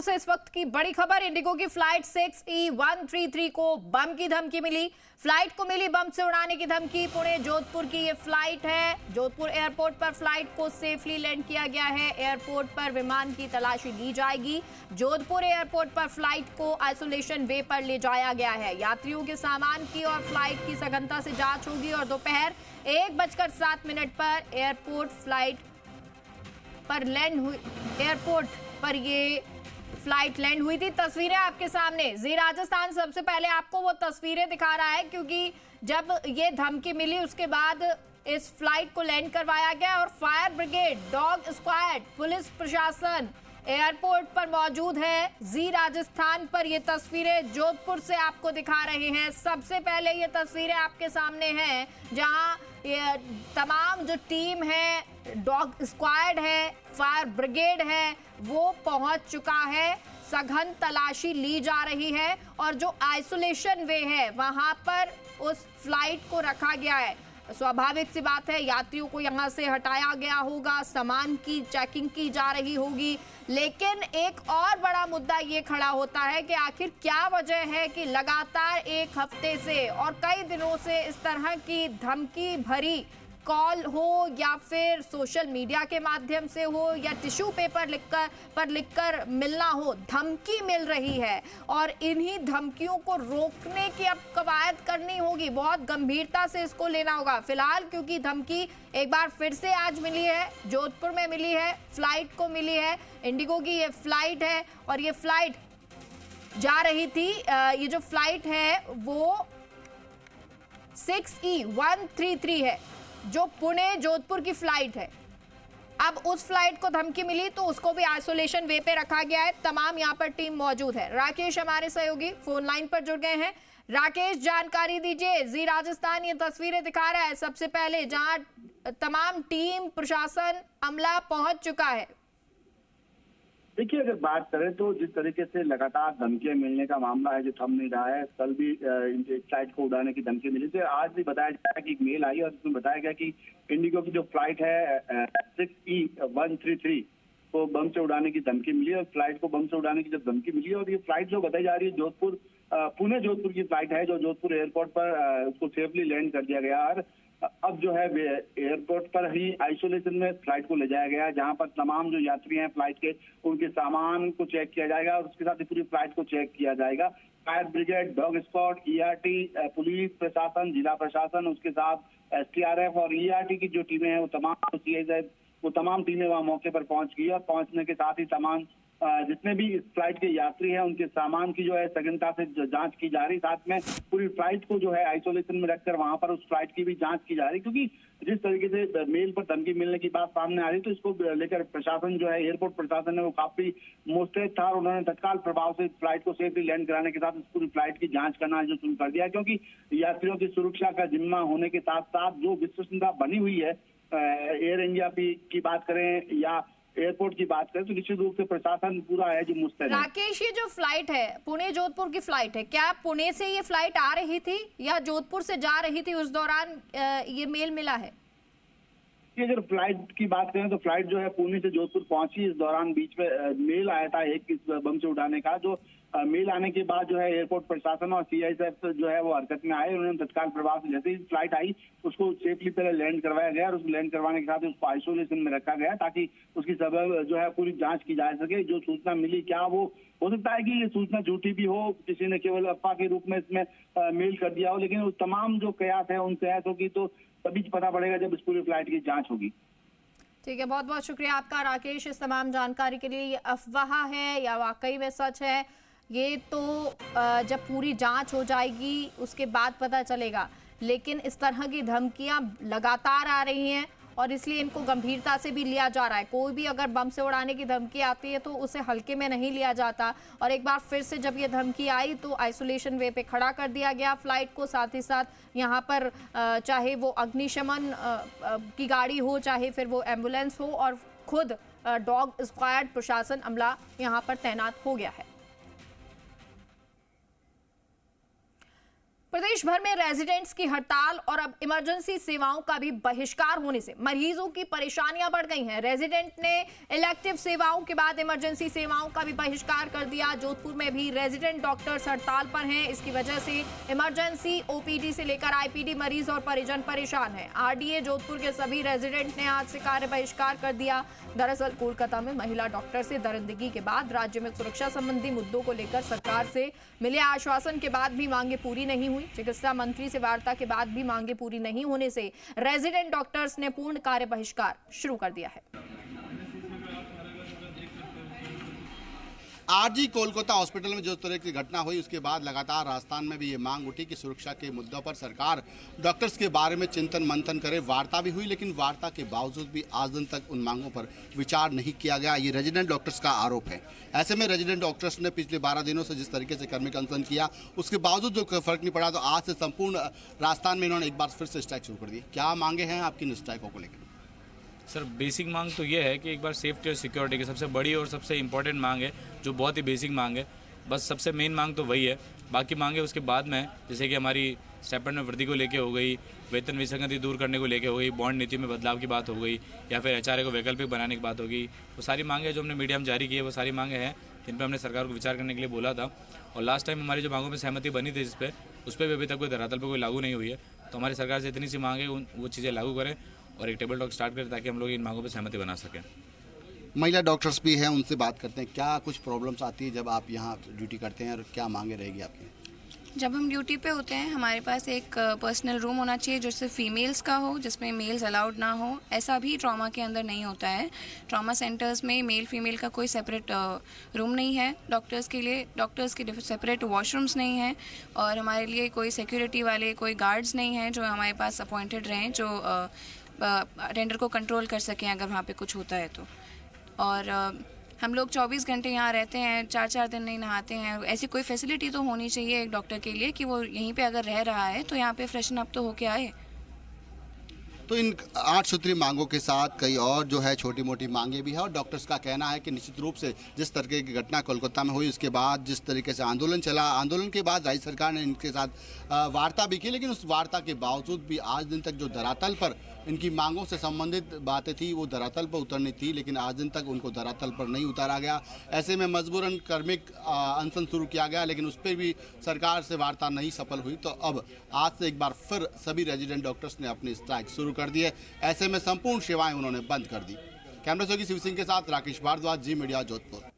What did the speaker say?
से इस वक्त की बड़ी खबर, इंडिगो की फ्लाइट 6E133 को बम की धमकी मिली। फ्लाइट को मिली बम से उड़ाने की धमकी। पुणे जोधपुर की ये फ्लाइट है। जोधपुर एयरपोर्ट पर फ्लाइट को सेफली लैंड किया गया है। एयरपोर्ट पर विमान की तलाशी ली जाएगी। जोधपुर एयरपोर्ट पर फ्लाइट को आइसोलेशन वे पर ले जाया गया है। यात्रियों के सामान की और फ्लाइट की सघनता से जांच होगी और दोपहर 1:07 पर एयरपोर्ट पर ये फ्लाइट लैंड हुई थी। तस्वीरें आपके सामने। जी राजस्थान सबसे पहले आपको वो तस्वीरें दिखा रहा है, क्योंकि जब ये धमकी मिली उसके बाद इस फ्लाइट को लैंड करवाया गया और fire brigade, dog squad, police प्रशासन एयरपोर्ट पर मौजूद है। जी राजस्थान पर ये तस्वीरें जोधपुर से आपको दिखा रहे हैं। सबसे पहले ये तस्वीरें आपके सामने हैं जहां ये तमाम जो टीम है, डॉग स्क्वाड है, फायर ब्रिगेड है, वो पहुंच चुका है। सघन तलाशी ली जा रही है और जो आइसोलेशन वे है वहां पर उस फ्लाइट को रखा गया है। स्वाभाविक सी बात है, यात्रियों को यहां से हटाया गया होगा, सामान की चेकिंग की जा रही होगी। लेकिन एक और बड़ा मुद्दा ये खड़ा होता है कि आखिर क्या वजह है कि लगातार एक हफ्ते से और कई दिनों से इस तरह की धमकी भरी कॉल हो या फिर सोशल मीडिया के माध्यम से हो या टिश्यू पेपर लिखकर मिलना हो, धमकी मिल रही है और इन्हीं धमकियों को रोकने की अब कवायद करनी होगी। बहुत गंभीरता से इसको लेना होगा फिलहाल, क्योंकि धमकी एक बार फिर से आज मिली है, जोधपुर में मिली है, फ्लाइट को मिली है। इंडिगो की ये फ्लाइट है और ये फ्लाइट जा रही थी, ये जो फ्लाइट है वो 6E133 है, जो पुणे जोधपुर की फ्लाइट है। अब उस फ्लाइट को धमकी मिली तो उसको भी आइसोलेशन वे पे रखा गया है। तमाम यहाँ पर टीम मौजूद है। राकेश हमारे सहयोगी फोन लाइन पर जुड़ गए हैं। राकेश, जानकारी दीजिए। जी राजस्थान ये तस्वीरें दिखा रहा है सबसे पहले, जहां तमाम टीम, प्रशासन, अमला पहुंच चुका है। देखिए, अगर बात करें तो जिस तरीके से लगातार धमकियां मिलने का मामला है जो थम नहीं रहा है, कल भी फ्लाइट को उड़ाने की धमकी मिली थी। आज भी बताया गया कि एक मेल आई और उसमें बताया गया कि इंडिगो की जो फ्लाइट है 6E133 को बम से उड़ाने की धमकी मिली और फ्लाइट को बम से उड़ाने की जब धमकी मिली और ये फ्लाइट जो बताई जा रही है पुणे जोधपुर की फ्लाइट है, जो जोधपुर एयरपोर्ट पर उसको सेफली लैंड कर दिया गया और अब जो है एयरपोर्ट पर ही आइसोलेशन में फ्लाइट को ले जाया गया है, जहां पर तमाम जो यात्री हैं फ्लाइट के, उनके सामान को चेक किया जाएगा और उसके साथ ही पूरी फ्लाइट को चेक किया जाएगा। Fire brigade, dog squad, ERT, police प्रशासन, जिला प्रशासन, उसके साथ STRF और ERT की जो टीमें हैं वो तमाम टीमें वहां मौके पर पहुंच गई और पहुंचने के साथ ही तमाम जितने भी इस फ्लाइट के यात्री हैं उनके सामान की जो है सघनता से जांच की जा रही। साथ में पूरी फ्लाइट को जो है आइसोलेशन में रखकर वहां पर उस फ्लाइट की भी जांच की जा रही, क्योंकि जिस तरीके से मेल पर धमकी मिलने की बात सामने आ रही तो इसको लेकर प्रशासन जो है, एयरपोर्ट प्रशासन है, वो काफी मुस्तैद था और उन्होंने तत्काल प्रभाव से फ्लाइट को सेफली लैंड कराने के साथ इस पूरी फ्लाइट की जांच करना जो शुरू कर दिया, क्योंकि यात्रियों की सुरक्षा का जिम्मा होने के साथ साथ जो विश्वसनीयता बनी हुई है एयर इंडिया की बात करें या एयरपोर्ट की बात करें तो निश्चित रूप से प्रशासन पूरा है जो मुस्तैद है। राकेश, ये जो फ्लाइट है पुणे जोधपुर की फ्लाइट है, क्या पुणे से ये फ्लाइट आ रही थी या जोधपुर से जा रही थी, उस दौरान ये मेल मिला है? अगर फ्लाइट की बात करें तो फ्लाइट जो है पुणे से जोधपुर पहुंची, इस दौरान बीच में मेल आया था एक इस बम से उड़ाने का। जो मेल आने के बाद जो है एयरपोर्ट प्रशासन और CISF जो है वो हरकत में आए। उन्होंने तत्काल प्रभाव से जैसे ही फ्लाइट आई उसको सेफली पहले लैंड करवाया गया और उसको लैंड करवाने के साथ उसको आइसोलेशन में रखा गया ताकि उसकी सबब जो है पूरी जांच की जा सके। जो सूचना मिली, क्या वो हो सकता है कि ये सूचना झूठी भी हो, किसी ने केवल अफवाह के रूप में इसमें मेल कर दिया हो, लेकिन उस तमाम जो कयास है उन कयासों की तो तभी पता पड़ेगा जब इस पूरी फ्लाइट की जांच होगी। ठीक है, बहुत बहुत शुक्रिया आपका राकेश इस तमाम जानकारी के लिए। ये अफवाह है या वाकई में सच है, ये तो जब पूरी जांच हो जाएगी उसके बाद पता चलेगा। लेकिन इस तरह की धमकियां लगातार आ रही हैं और इसलिए इनको गंभीरता से भी लिया जा रहा है। कोई भी अगर बम से उड़ाने की धमकी आती है तो उसे हल्के में नहीं लिया जाता और एक बार फिर से जब ये धमकी आई तो आइसोलेशन वे पे खड़ा कर दिया गया फ्लाइट को। साथ ही साथ यहाँ पर चाहे वो अग्निशमन की गाड़ी हो, चाहे फिर वो एम्बुलेंस हो और खुद डॉग स्क्वाड, प्रशासन, अमला यहाँ पर तैनात हो गया है। प्रदेश भर में रेजिडेंट्स की हड़ताल और अब इमरजेंसी सेवाओं का भी बहिष्कार होने से मरीजों की परेशानियां बढ़ गई हैं। रेजिडेंट ने इलेक्टिव सेवाओं के बाद इमरजेंसी सेवाओं का भी बहिष्कार कर दिया। जोधपुर में भी रेजिडेंट डॉक्टर्स हड़ताल पर हैं। इसकी वजह से इमरजेंसी ओपीडी से लेकर आईपीडी मरीज और परिजन परेशान हैं। आरडीए जोधपुर के सभी रेजिडेंट ने आज से कार्य बहिष्कार कर दिया। दरअसल कोलकाता में महिला डॉक्टर से दरिंदगी के बाद राज्य में सुरक्षा संबंधी मुद्दों को लेकर सरकार से मिले आश्वासन के बाद भी मांगे पूरी नहीं हुई। चिकित्सा मंत्री से वार्ता के बाद भी मांगे पूरी नहीं होने से रेजिडेंट डॉक्टर्स ने पूर्ण कार्य बहिष्कार शुरू कर दिया है। आरजी कोलकाता हॉस्पिटल में जो तरह की घटना हुई उसके बाद लगातार राजस्थान में भी ये मांग उठी कि सुरक्षा के मुद्दों पर सरकार डॉक्टर्स के बारे में चिंतन मंथन करे। वार्ता भी हुई, लेकिन वार्ता के बावजूद भी आज दिन तक उन मांगों पर विचार नहीं किया गया। ये रेजिडेंट डॉक्टर्स का आरोप है। ऐसे में रेजिडेंट डॉक्टर्स ने पिछले 12 दिनों से जिस तरीके से कर्मिक अनशन किया, उसके बावजूद जो फर्क नहीं पड़ा, तो आज से संपूर्ण राजस्थान में इन्होंने एक बार फिर से स्ट्राइक शुरू कर दी। क्या मांगे हैं आपकी इन स्ट्राइकों को लेकर? सर, बेसिक मांग तो ये है कि एक बार सेफ्टी और सिक्योरिटी की सबसे बड़ी और सबसे इम्पोर्टेंट मांग है, जो बहुत ही बेसिक मांग है। बस सबसे मेन मांग तो वही है। बाकी मांगे उसके बाद में, जैसे कि हमारी स्टाइपेंड में वृद्धि को लेके हो गई, वेतन विसंगति दूर करने को लेके हो गई, बॉन्ड नीति में बदलाव की बात हो गई, या फिर एचआरए को वैकल्पिक बनाने की बात होगी। वो सारी मांगे जो हमने मीडिया में जारी की है, वो सारी मांगे हैं जिन पर हमने सरकार को विचार करने के लिए बोला था। और लास्ट टाइम हमारी जो मांगों में सहमति बनी थी, उस पर भी अभी तक कोई धरातल पर कोई लागू नहीं हुई है। तो हमारी सरकार से इतनी सी मांग है, वो चीज़ें लागू करें और एक टेबल टॉक स्टार्ट करें ताकि हम लोग इन मांगों पर सहमति बना सकें। महिला डॉक्टर्स भी हैं, उनसे बात करते हैं। क्या कुछ प्रॉब्लम्स आती है जब आप यहाँ ड्यूटी करते हैं और क्या मांगे रहेगी आपकी? जब हम ड्यूटी पे होते हैं, हमारे पास एक पर्सनल रूम होना चाहिए जो सिर्फ फीमेल्स का हो, जिसमें मेल्स अलाउड ना हो। ऐसा भी ट्रॉमा के अंदर नहीं होता है। ट्रॉमा सेंटर्स में मेल फीमेल का कोई सेपरेट रूम नहीं है। डॉक्टर्स के सेपरेट वॉशरूम्स नहीं हैं, और हमारे लिए कोई सिक्योरिटी वाले कोई गार्ड्स नहीं हैं जो हमारे पास अपॉइंटेड रहें, जो अटेंडर को कंट्रोल कर सकें अगर वहाँ पे कुछ होता है तो। और हम लोग 24 घंटे यहाँ रहते हैं, 4-4 दिन नहीं नहाते हैं। ऐसी कोई फैसिलिटी तो होनी चाहिए एक डॉक्टर के लिए कि वो यहीं पे अगर रह रहा है तो यहाँ पे फ्रेशन अप तो होके आए। तो इन 8 सूत्री मांगों के साथ कई और जो है छोटी मोटी मांगे भी है, और डॉक्टर्स का कहना है कि निश्चित रूप से जिस तरीके की घटना कोलकाता में हुई, उसके बाद जिस तरीके से आंदोलन चला, आंदोलन के बाद राज्य सरकार ने इनके साथ वार्ता भी की, लेकिन उस वार्ता के बावजूद भी आज दिन तक जो धरातल पर इनकी मांगों से संबंधित बातें थी वो धरातल पर उतरनी थी, लेकिन आज दिन तक उनको धरातल पर नहीं उतारा गया। ऐसे में मजबूरन कार्मिक अनशन शुरू किया गया, लेकिन उस पर भी सरकार से वार्ता नहीं सफल हुई। तो अब आज से एक बार फिर सभी रेजिडेंट डॉक्टर्स ने अपनी स्ट्राइक शुरू कर दी है। ऐसे में संपूर्ण सेवाएं उन्होंने बंद कर दी। कैमरा से शिव सिंह के साथ राकेश भारद्वाज, जी मीडिया, जोधपुर।